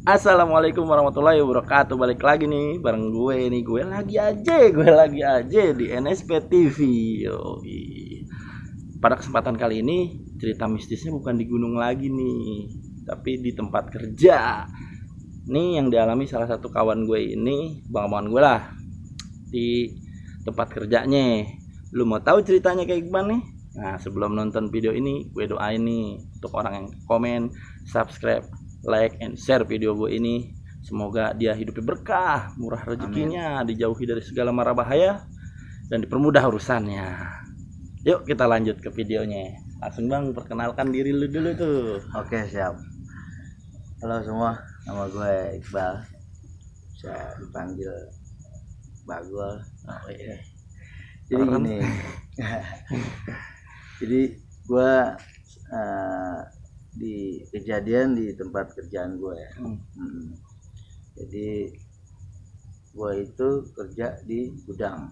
Assalamualaikum warahmatullahi wabarakatuh. Balik lagi nih bareng gue lagi aja di NSP TV. Yoi. Pada kesempatan kali ini cerita mistisnya bukan di gunung lagi nih, tapi di tempat kerja. Nih yang dialami salah satu kawan gue ini, bang gue lah, di tempat kerjanya. Lu mau tahu ceritanya kayak gimana nih? Nah, sebelum nonton video ini, gue doain nih untuk orang yang komen, subscribe, like, and share video gue ini. Semoga dia hidupnya berkah, murah rezekinya, dijauhi dari segala mara bahaya, dan dipermudah urusannya. Yuk kita lanjut ke videonya. Langsung bang, perkenalkan diri lu dulu tuh. Oke, siap. Halo semua, nama gue Iqbal. Bisa dipanggil Bagol. Oh, iya. Jadi gini. Jadi gue di kejadian di tempat kerjaan gue. Jadi gue itu kerja di gudang.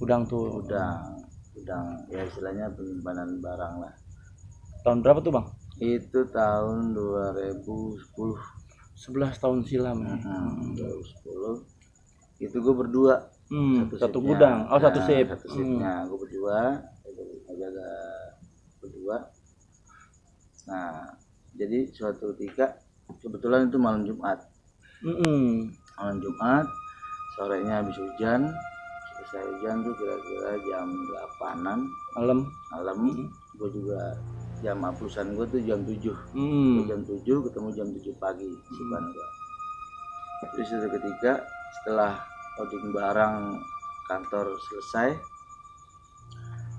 Gudang tuh. Gudang ya istilahnya penyimpanan barang lah. Tahun berapa tuh bang? Itu tahun 2010. 11 tahun silam. 2010. Itu gue berdua. Satu gudang. Oh, satu shift. Satu shiftnya gue berdua, jaga berdua. Nah, jadi suatu ketika kebetulan itu malam Jumat. Malam Jumat, sorenya habis hujan. Selesai hujan tuh kira-kira jam 8-an malam. Gue juga jam hapusan gue tuh jam 7. Jam 7 ketemu jam 7 pagi siban gue. Jadi suatu ketika setelah loading barang kantor selesai,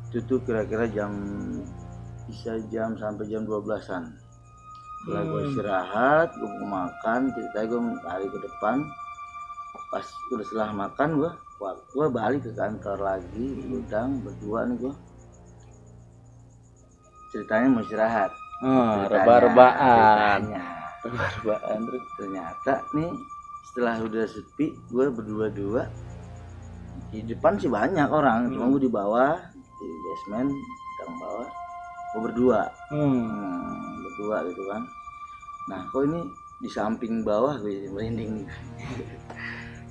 itu tuh kira-kira bisa jam sampai jam 12-an. Setelah gue istirahat, gue mau makan, ceritanya gue lari ke depan. Pas udah setelah makan gue balik ke kantor lagi, gudang berdua nih gue. Ceritanya mau istirahat. Rebah-rebahan. Ternyata nih setelah udah sepi, gue berdua. Di depan sih banyak orang, cuma gue di bawah, di basement, tang bawah. Gue berdua. Berdua gitu kan. Nah, kok ini di samping bawah gue merinding.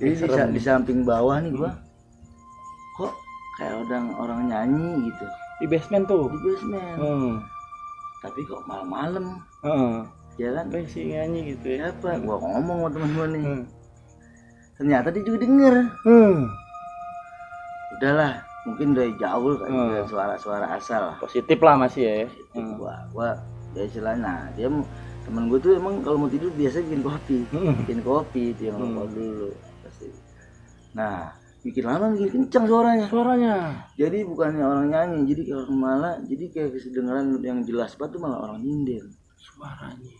Jadi di samping bawah nih gue, kok kayak orang nyanyi gitu. Di basement tuh. Di basement. Tapi kok malam-malam. Ya kan? Kayak si nyanyi gitu ya. Apa? Gua ngomong sama temen gua nih. Ternyata dia juga denger. Udahlah, mungkin dari jauh kan suara-suara asal. Positif lah masih ya. Gua ya istilahnya dia temen gua tuh emang kalau mau tidur biasa bikin kopi dia ngobrol dulu pasti. Nah, bikin lama bikin kencang suaranya. Jadi bukannya orang nyanyi, jadi kayak malah kayak kedengaran yang jelas banget tuh malah orang nyindir. Suaranya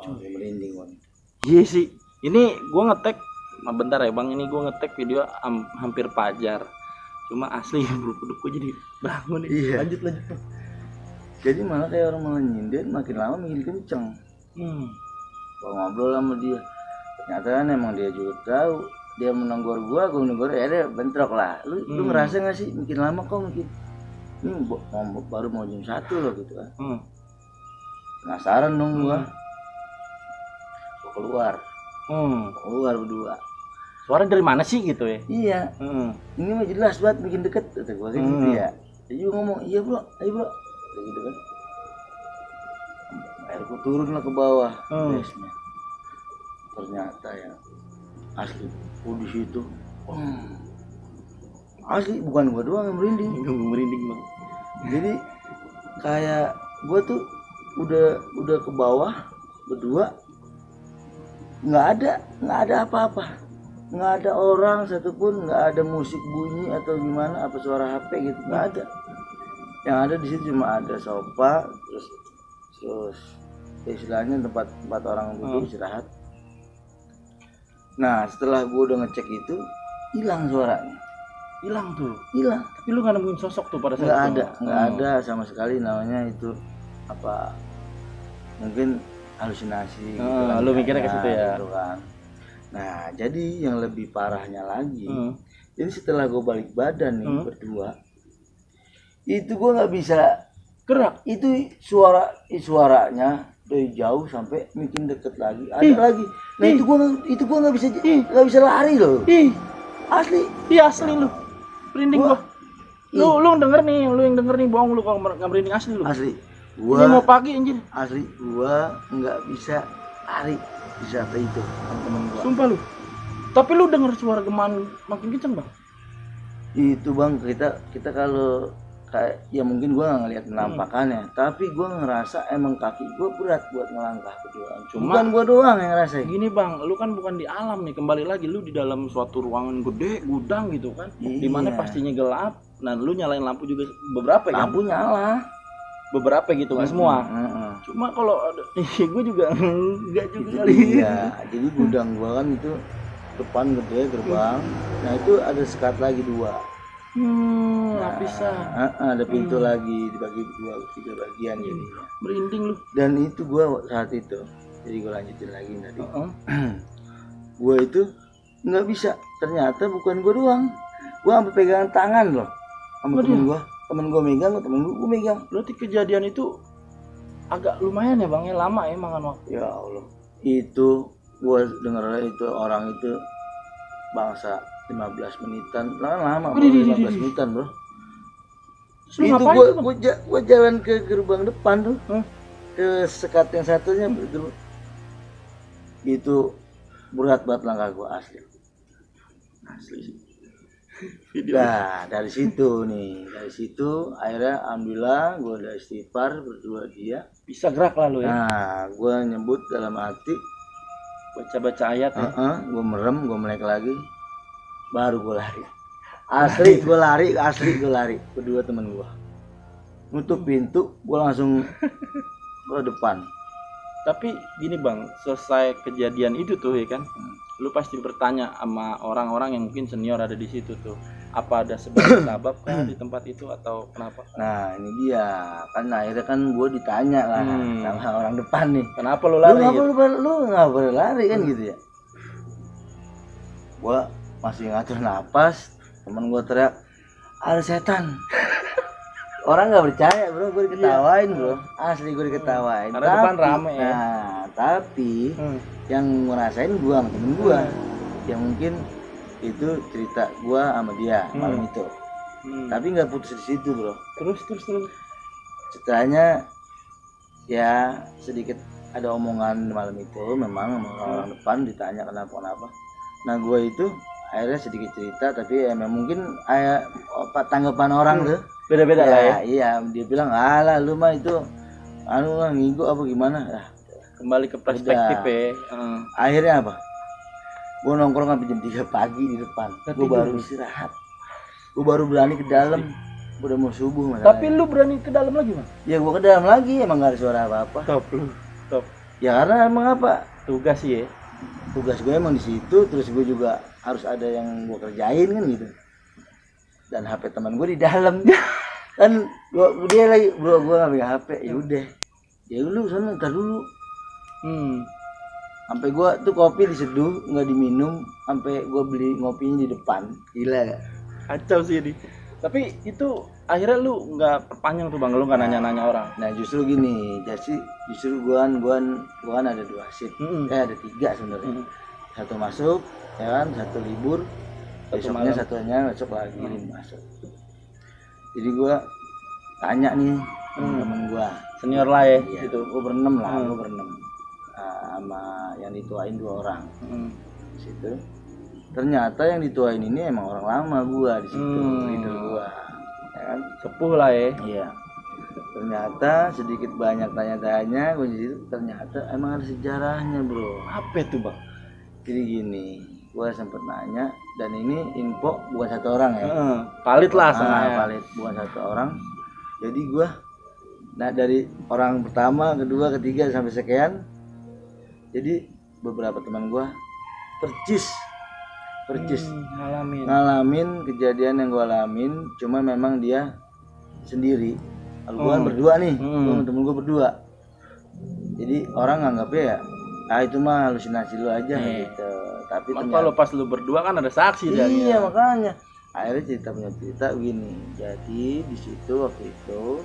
merinding banget. Iya sih. Ini gua ngetek bentar ya bang, ini gua ngetek video hampir fajar. Cuma asli bulu-bulu gua jadi bangun nih. Iya. Lanjut. Jadi malah kayak orang malah nyindir, makin lama makin kenceng. Gua ngobrol sama dia. Ternyata kan emang dia juga tahu. Dia menegor gua negor ya dia bentrok lah. Lu ngerasa nggak sih makin lama kok makin ini baru mau jam 1 loh gitu kan. Penasaran dong gua keluar berdua. Suara dari mana sih gitu ya? Iya. Ini mah jelas banget bikin deket kata gua kayak gitu ya. Dia juga ngomong iya bro, ayo bro kayak gitu kan. Akhirnya gua turun lah ke bawah basement. Ternyata ya asli di situ. Asli bukan gua doang yang merinding bang. Jadi kayak gua tuh udah ke bawah berdua, nggak ada apa-apa, nggak ada orang satupun, nggak ada musik bunyi atau gimana apa suara HP gitu, nggak ada. Yang ada di situ cuma ada sofa terus istilahnya tempat orang duduk istirahat. Nah setelah gue udah ngecek itu hilang suaranya. Hilang. Tapi lu nggak nemuin sosok tuh pada saat itu? Nggak ada sama sekali. Namanya itu apa? Mungkin halusinasi. Lu mikirnya ke situ ya? Gitu kan. Nah jadi yang lebih parahnya lagi, jadi setelah gue balik badan nih berdua, itu gue nggak bisa gerak. Itu suaranya dari jauh sampai makin deket lagi, ada lagi. Nah itu gua nggak bisa lari loh. Asli. Iya asli lu. Merinding gua. Lu denger nih, lu yang denger nih, bohong lu kalau nggak merinding asli lu. Asli. Ini mau pagi anjir. Asli gua nggak bisa lari di saat itu sama temen gua. Sumpah lu. Tapi lu denger suara geman makin kenceng, Bang. Itu Bang, kita kalau kayak ya mungkin gua nggak ngeliat penampakannya, tapi gua ngerasa emang kaki gua berat buat ngelangkah berduaan. Bukan gua doang yang ngerasain. Gini Bang, lu kan bukan di alam nih, kembali lagi lu di dalam suatu ruangan gede, gudang gitu kan, dimana pastinya gelap. Nah lu nyalain lampu juga beberapa ya? Lampu nyala beberapa gitu nggak semua. Cuma kalau ada gue juga enggak juga kali. Iya, jadi gudang gua kan itu depan gede gerbang. Nah itu ada sekat lagi 2. Lapisan. Ada pintu lagi dibagi 3 bagian jadinya. Merinding lu. Dan itu gua saat itu. Jadi gua lanjutin lagi tadi. Gua itu nggak bisa. Ternyata bukan gua doang. Gua sampai pegangan tangan loh sama temen gua. Temen gua megang, temen gua megang. Berarti kejadian itu agak lumayan ya Bang, ya lama ya makan waktu. Ya Allah. Itu gua denger itu orang itu bangsa 15 menitan, lama 15 menitan bro. Itu gua jalan ke gerbang depan tuh, ke sekat yang satunya itu berat banget langkah gua asli. Nah dari situ akhirnya alhamdulillah gua udah istighfar berdua dia. Bisa gerak lah lu ya. Nah gua nyebut dalam hati, baca ayat ya. Gua merem, gua melek lagi. Baru gue lari. Asli gue lari. Kedua temen gue nutup pintu, gue langsung ke depan. Tapi gini Bang, selesai kejadian itu tuh ya kan, lu pasti bertanya sama orang-orang yang mungkin senior ada di situ tuh, apa ada sebab kah di tempat itu atau kenapa? Nah ini dia kan, akhirnya kan gue ditanya lah sama orang depan nih, kenapa lu lari? Lu nggak boleh lari kan gitu ya. Gue masih ngatur napas, temen gue teriak, ada setan. Orang nggak percaya bro, gue diketawain bro, asli gue diketawain. Karena depan rame ya. Nah tapi yang ngerasain gue sama temen gue, yang mungkin itu cerita gue sama dia malam itu. Tapi nggak putus di situ bro. Terus. Ceritanya ya sedikit ada omongan malam itu, memang sama orang depan ditanya kenapa. Nah gue itu akhirnya sedikit cerita, tapi emang mungkin tanggapan orang tuh beda-beda lah ya. Iya, dia bilang alah lu mah itu ngigo apa gimana. Kembali ke perspektif ya. Akhirnya apa, gue nongkrong sampai jam 3 pagi di depan. Gue baru istirahat, gue baru berani ke dalam. Udah mau subuh masalahnya. Tapi lu berani ke dalam lagi Mas? Ya gue ke dalam lagi, emang gak ada suara apa-apa. Top. Ya karena emang apa, tugas sih ya. Tugas gue emang di situ, terus gue juga harus ada yang gue kerjain kan gitu. Dan HP teman gue di dalam. Kan dia lagi, bro gue nggak pegang HP. Ya lu sana ntar dulu. Sampai gue tuh kopi diseduh, nggak diminum, sampai gue beli ngopinya di depan. Gila gak? Kacau sih ini. Tapi itu akhirnya lu nggak perpanjang tuh Bang, lu nggak nanya-nanya orang. Nah justru gini, justru gua ada 2 shift, ada 3 sebenarnya. Satu masuk, ya kan, satu libur, besoknya satunya besok lagi masuk. Jadi gua tanya nih temen gua, senior lah ya, gitu. Gua berenam sama yang dituain 2 orang. Di situ. Ternyata yang dituain ini emang orang lama gua di situ, leader gua. Ya kan? Sepuh lah ya. Iya. Ternyata sedikit banyak tanya-tanya gua di situ, ternyata emang ada sejarahnya, bro. Apa itu, Bang? Jadi gini, gua sempet nanya, dan ini info bukan satu orang ya. Valid lah semuanya. Valid, bukan satu orang. Jadi gua dari orang pertama, kedua, ketiga sampai sekian. Jadi beberapa teman gua percis ngalamin kejadian yang gue alamin, cuma memang dia sendiri. Kalau gue kan berdua nih, temen gue berdua. Jadi orang nganggapnya ya, itu mah halusinasi lu aja gitu. Tapi kalau pas lu berdua kan ada saksi. Iya makanya. Akhirnya cerita begini. Jadi di situ waktu itu,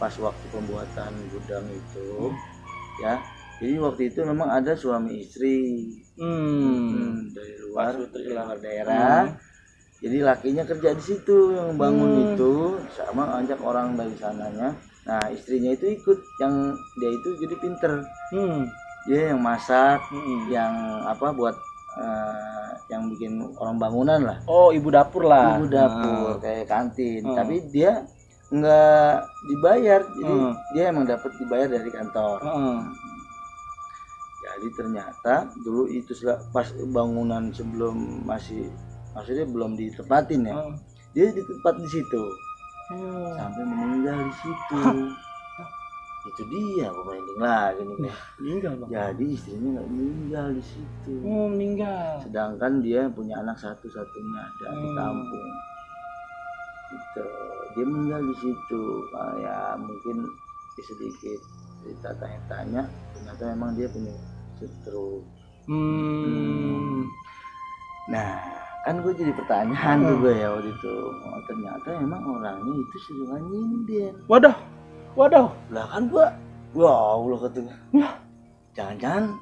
pas waktu pembuatan gudang itu, ya. Jadi waktu itu memang ada suami istri dari luar daerah. Jadi lakinya kerja di situ yang bangun itu sama ajak orang dari sananya. Nah istrinya itu ikut, yang dia itu jadi pinter. Dia yang masak, yang apa buat yang bikin orang bangunan lah. Oh, ibu dapur lah. Ibu dapur kayak kantin. Tapi dia nggak dibayar, jadi dia emang dapat dibayar dari kantor. Jadi ternyata dulu itu pas bangunan sebelum maksudnya belum ditempatin ya, dia ditempat di situ sampai meninggal di situ. Itu dia merinding lagi nih. Meninggal bang. Jadi istrinya nggak meninggal di situ. Meninggal. Sedangkan dia punya anak satu-satunya ada di kampung. Gitu. Dia meninggal di situ. Ya mungkin sedikit cerita tanya-tanya, ternyata memang dia punya stroke. Nah, kan gue jadi pertanyaan tuh gue ya waktu itu. Oh, ternyata memang orangnya itu suka nyinden. Waduh. Lah kan gua, Allah kata gue. Jangan-jangan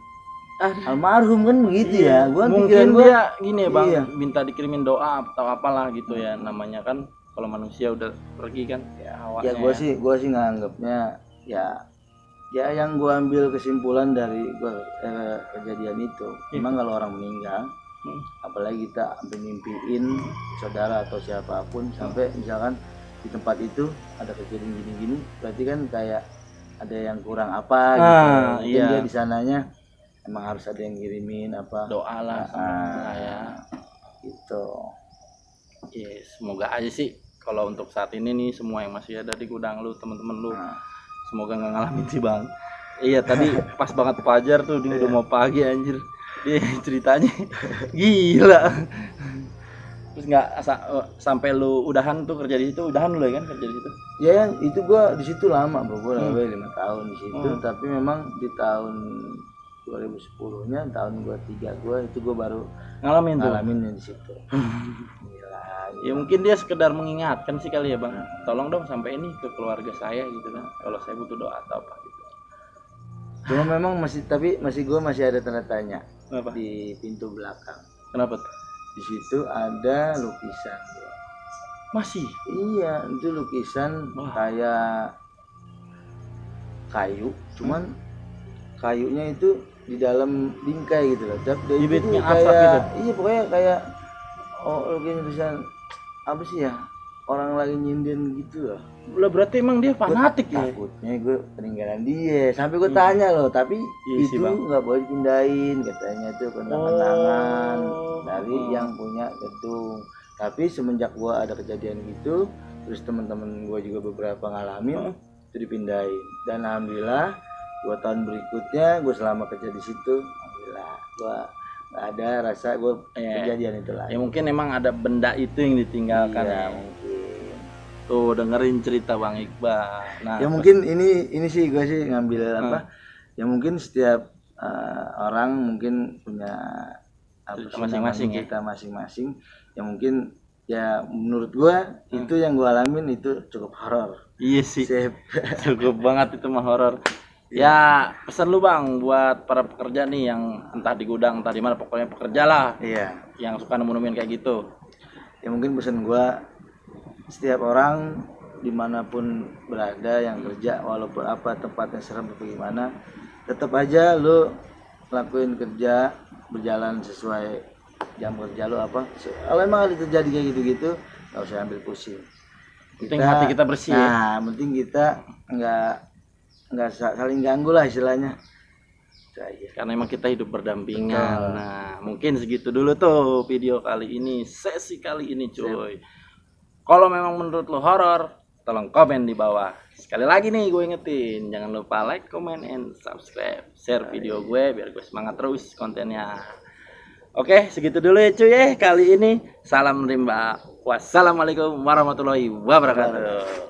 almarhum kan begitu ya. Gua mungkin dia gini ya bang, iya. minta dikirimin doa atau apalah gitu ya, namanya kan kalau manusia udah pergi kan ya hawanya. Ya gua sih nganggapnya ya yang gua ambil kesimpulan dari kejadian itu. Memang kalau orang meninggal, apalagi kita sampai mimpiin saudara atau siapapun sampai misalkan di tempat itu ada kejadian gini-gini, berarti kan kayak ada yang kurang apa gitu. Mungkin dia di sananya emang harus ada yang ngirimin apa doa lah sama ya gitu. Semoga aja sih kalau untuk saat ini nih semua yang masih ada di gudang lu, temen-temen lu, semoga nggak ngalamin sih bang. Iya tadi pas banget Fajar tuh dia udah mau pagi anjir, dia ceritanya gila. Terus nggak sampai lu udahan tuh kerja di situ, udahan lu ya kan kerja di situ? Ya yang itu gua di situ lama bro, gua 5 tahun di situ. Tapi memang di tahun 2010-nya, tahun gua 3 itu gua baru ngalamin di situ. Gila. Ya mungkin dia sekedar mengingatkan sih kali ya bang, tolong dong sampai ini ke keluarga saya gitu kan, kalau saya butuh doa atau apa gitu. Cuma memang gua masih ada tanda tanya. Kenapa? Di pintu belakang. Kenapa tuh? Di situ ada lukisan. Masih? Iya, itu lukisan kayak kayu, cuman kayunya itu di dalam bingkai gitu loh. Dia itu kayak gitu. Iya, pokoknya kayak lukisan apa sih ya? Orang lagi nyinden gitu loh. Lah berarti emang dia fanatik ya? Takutnya gue peninggalan dia. Sampai gue tanya loh, tapi itu nggak boleh dipindahin katanya, itu kenang-kenangan dari yang punya gedung. Tapi semenjak gue ada kejadian gitu, terus teman-teman gue juga beberapa ngalamin, itu dipindahin. Dan alhamdulillah 2 tahun berikutnya gue selama kerja di situ, alhamdulillah gue nggak ada rasa gue kejadian itu lagi. Ya mungkin emang ada benda itu yang ditinggalkan. Iya, mungkin. Tuh dengerin cerita Bang Iqbal. Nah, ya mungkin ini sih gue sih ngambil apa? Ya mungkin setiap orang mungkin punya masing-masing kita masing-masing. Ya mungkin ya menurut gue itu yang gue alamin itu cukup horor. Iya sih. Cukup banget itu mah horor. Ya pesan lu Bang buat para pekerja nih yang entah di gudang entah di mana, pokoknya pekerja lah. Iya. Yang suka nemu-nemuin kayak gitu. Ya mungkin pesan gue, setiap orang dimanapun berada yang kerja, walaupun apa tempatnya serem atau gimana, tetap aja lu lakuin kerja, berjalan sesuai jam kerja lu apa. Kalau emang ada terjadi kayak gitu-gitu, nggak usah ambil pusing. Penting hati kita bersih. Nah, penting kita nggak saling ganggu lah istilahnya. Karena emang kita hidup berdampingan. Nah, mungkin segitu dulu tuh video kali ini, sesi kali ini cuy. Kalau memang menurut lo horor, tolong komen di bawah. Sekali lagi nih gue ingetin, jangan lupa like, comment, and subscribe. Share video gue biar gue semangat terus kontennya. Oke, segitu dulu ya cuy kali ini. Salam rimba. Wassalamualaikum warahmatullahi wabarakatuh.